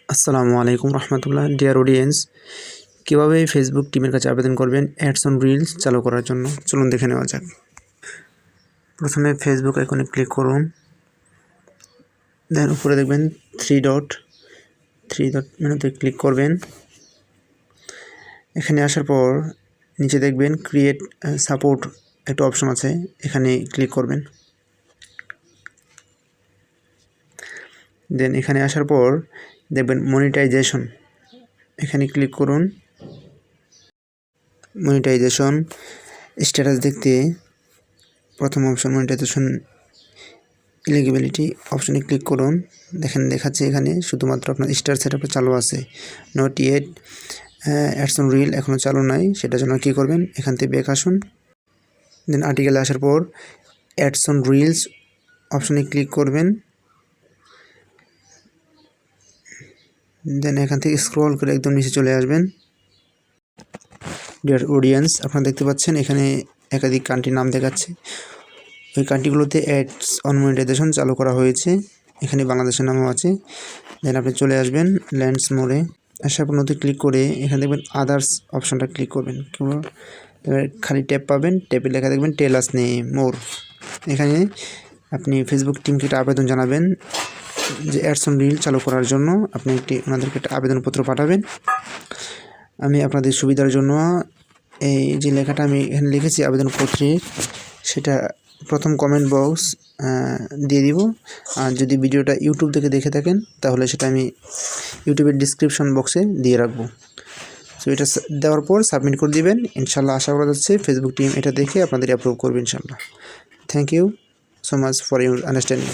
আসসালামু আলাইকুম রহমতুল্লাহ। Dear audience, কীভাবে ফেসবুক টিমের কাছে আবেদন করবেন অ্যাডস অন রিলস চালু করার জন্য চলুন দেখে নেওয়া যাক। প্রথমে ফেসবুক আইকনে ক্লিক করুন, দেন উপরে দেখবেন থ্রি ডট মেনুতে ক্লিক করবেন। এখানে আসার পর নিচে দেখবেন ক্রিয়েট সাপোর্ট একটা অপশন আছে, এখানে ক্লিক করবেন। দেন এখানে আসার পর দেখবেন মনিটাইজেশন, এখানে ক্লিক করুন। মনিটাইজেশন স্ট্যাটাস দেখতে প্রথম অপশন মনিটাইজেশন এলিজিবিলিটি অপশনে ক্লিক করুন। দেখেন দেখাচ্ছে এখানে শুধুমাত্র আপনার স্টার সেটআপে চালু আছে, not yet ads on reel এখনও চালু নাই। সেটার জন্য কী করবেন, এখান থেকে ব্যাক আসুন। দেন আর্টিকেলে আসার পর অ্যাডস অন রিলস অপশনে ক্লিক করবেন। দেন এখান থেকে স্ক্রল করে একদম নিচে চলে আসবেন। ডিয়ার অডিয়েন্স, আপনারা দেখতে পাচ্ছেন এখানে একাধিক কান্ট্রির নাম দেখাচ্ছে। ওই কান্ট্রিগুলোতে অ্যাডস অন মনিটাইজেশন চালু করা হয়েছে, এখানে বাংলাদেশের নামও আছে। দেন আপনি চলে আসবেন ল্যান্ডস মোড়ে, আসার পর নতুন ক্লিক করে এখানে দেখবেন আদার্স অপশনটা ক্লিক করবেন। খালি ট্যাপ পাবেন, ট্যাপে লেখা দেখবেন টেল আস মোর। এখানে আপনি ফেসবুক টিমকে একটা আবেদন জানাবেন যে অ্যাডস অন রিল চালু করার জন্য আপনি ওনাদেরকে একটা আবেদনপত্র পাঠাবেন। আমি আপনাদের সুবিধার জন্য এই যে লেখাটা আমি এখানে লিখেছি আবেদনপত্রে, সেটা প্রথম কমেন্ট বক্স দিয়ে দিব। আর যদি ভিডিওটা ইউটিউব থেকে দেখে থাকেন তাহলে সেটা আমি ইউটিউবের ডিসক্রিপশন বক্সে দিয়ে রাখবো। সো এটা দেওয়ার পর সাবমিট করে দিবেন। ইনশাল্লাহ আশা করা যাচ্ছে ফেসবুক টিম এটা দেখে আপনাদের অ্যাপ্রুভ করবে ইনশাল্লাহ। Thank you so much for your understanding.